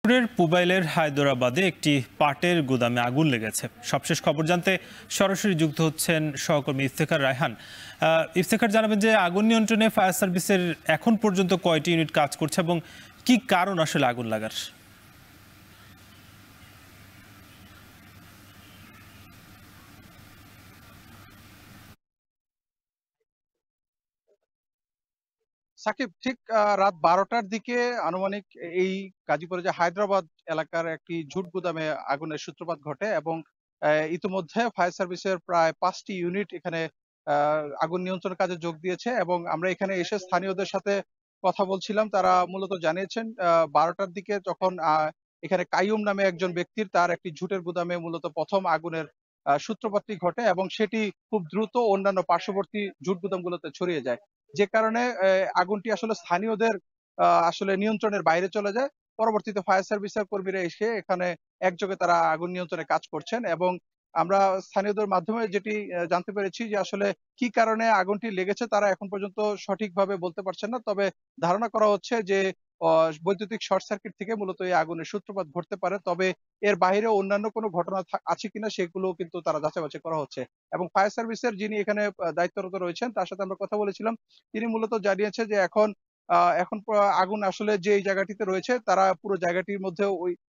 গাজীপুরের পুবাইলের হায়দরাবাদে একটি পাটের গুদামে আগুন লেগেছে। সবশেষ খবর জানতে সরাসরি যুক্ত হচ্ছেন সহকর্মী ইফতেখার রায়হান। ইফতেখার, জানাবেন যে আগুন নিয়ন্ত্রণে ফায়ার সার্ভিসের এখন পর্যন্ত কয়টি ইউনিট কাজ করছে এবং কি কারণ আসলে আগুন লাগার? সাকিব, ঠিক রাত ১২টার দিকে আনুমানিক এই গাজীপুরে যে হায়দ্রাবাদ এলাকার একটি ঝুট গুদামে আগুনের সূত্রপাত ঘটে এবং ইতিমধ্যে ফায়ার সার্ভিসের প্রায় ৫টি ইউনিট এখানে আগুন নিয়ন্ত্রণ কাজে যোগ দিয়েছে এবং আমরা এখানে এসে স্থানীয়দের সাথে কথা বলছিলাম। তারা মূলত জানিয়েছেন ১২টার দিকে যখন এখানে কাইয়ুম নামে একজন ব্যক্তির তার একটি ঝুটের গুদামে মূলত ১ম আগুনের সূত্রপাতটি ঘটে এবং সেটি খুব দ্রুত অন্যান্য পার্শ্ববর্তী ঝুট গুদামগুলোতে ছড়িয়ে যায়। যে কারণে আগুনটি আসলে স্থানীয়দের আসলে নিয়ন্ত্রণের বাইরে চলে যায়। পরবর্তীতে ফায়ার সার্ভিসের কর্মীরা এসে এখানে একযোগে তারা আগুন নিয়ন্ত্রণে কাজ করছেন এবং আমরা স্থানীয়দের মাধ্যমে যেটি জানতে পেরেছি যে আসলে কি কারণে আগুনটি লেগেছে তারা এখন পর্যন্ত সঠিকভাবে বলতে পারছেন না। তবে ধারণা করা হচ্ছে যে অ বৈদ্যুতিক শর্ট সার্কিট থেকে মূলত এই আগুনের সূত্রপাত ঘটতে পারে। তবে এর বাহিরে অন্যান্য কোনো ঘটনা আছে কিনা সেগুলোও কিন্তু তারা যাচাই-বাছাই করা হচ্ছে। এবং ফায়ার সার্ভিসের যিনি এখানে দায়িত্বরত রয়েছেন তার সাথে আমরা কথা বলেছিলাম। তিনি মূলত জানিয়েছে যে এখন আগুন আসলে যে এই জায়গাটিতে রয়েছে তারা পুরো জায়গাটির মধ্যে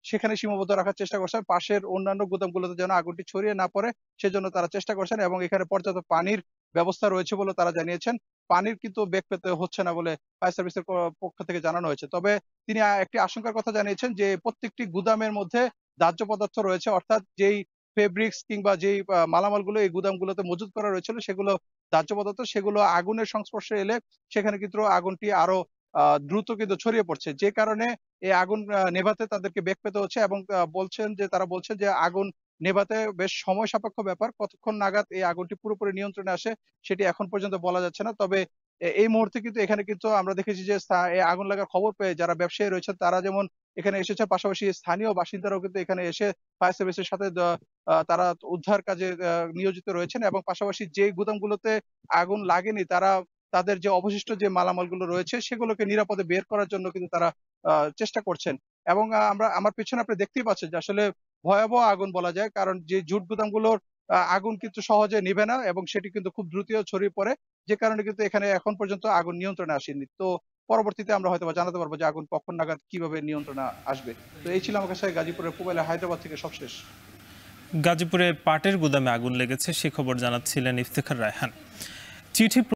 সেখানে সীমাবদ্ধ রাখার চেষ্টা করছেন। পাশের অন্যান্য গুদামগুলোতে যেন আগুনটি ছড়িয়ে না পড়ে সেজন্য তারা চেষ্টা করছেন এবং এখানে পর্যাপ্ত পানির ব্যবস্থা রয়েছে বলে তারা জানিয়েছেন। পানির কিন্তু বেগ পেতে হচ্ছে না বলে ফায়ার সার্ভিসের পক্ষ থেকে জানানো হয়েছে। তবে তিনি একটি আশঙ্কার কথা জানিয়েছেন যে প্রত্যেকটি গুদামের মধ্যে দাহ্য পদার্থ রয়েছে, অর্থাৎ যেই ফেব্রিক্স কিংবা যেই মালামালগুলো এই গুদামগুলোতে মজুত করা রয়েছিল সেগুলো দাহ্য পদার্থ, সেগুলো আগুনের সংস্পর্শে এলে সেখানে কিন্তু আগুনটি আরো দ্রুত কিন্তু ছড়িয়ে পড়ছে। যে কারণে এই আগুন নেভাতে তাদেরকে বেগ পেতে হচ্ছে এবং তারা বলছেন যে আগুন নেভাতে বেশ সময় সাপেক্ষ ব্যাপার। কতক্ষণ নাগাদ এই আগুনটি পুরোপুরি নিয়ন্ত্রণে আসে সেটি এখন পর্যন্ত বলা যাচ্ছে না। তবে এই মুহূর্তে কিন্তু এখানে কিন্তু আমরা দেখেছি যে এই আগুন লাগার খবর পেয়ে যারা ব্যবসায়ী রয়েছেন তারা যেমন এখানে এসেছে, পাশাপাশি স্থানীয় বাসিন্দারাও কিন্তু এখানে এসে ফায়ার সার্ভিসের সাথে তারা উদ্ধার কাজে নিয়োজিত রয়েছেন এবং পাশাপাশি যেই গুদামগুলোতে আগুন লাগেনি তারা তাদের যে অবশিষ্ট যে মালামালগুলো রয়েছে সেগুলোকে নিরাপদে বের করার জন্য কিন্তু তারা চেষ্টা করছেন। এবং আমার পেছনে আপনি দেখতেই পাচ্ছেন যে আসলে ভয়াবহ আগুন বলা যায়। কারণ যে জুট গুদামগুলোর আগুন কিন্তু সহজে নিভে না এবং সেটি কিন্তু খুব দ্রুতই ছড়িয়ে পড়ে। যে কারণে কিন্তু এখানে এখন পর্যন্ত আগুন নিয়ন্ত্রণে আসেনি। তো পরবর্তীতে আমরা হয়তোবা জানাতে পারবো যে আগুন কখন নাগাদ কিভাবে নিয়ন্ত্রণে আসবে। তো এই ছিল আমার কাছে গাজীপুরের পুবাইলে হায়দ্রাবাদ থেকে সবশেষ। গাজীপুরে পাটের গুদামে আগুন লেগেছে সে খবর জানাচ্ছিলেন ইফতেখার রায়হান। চিঠি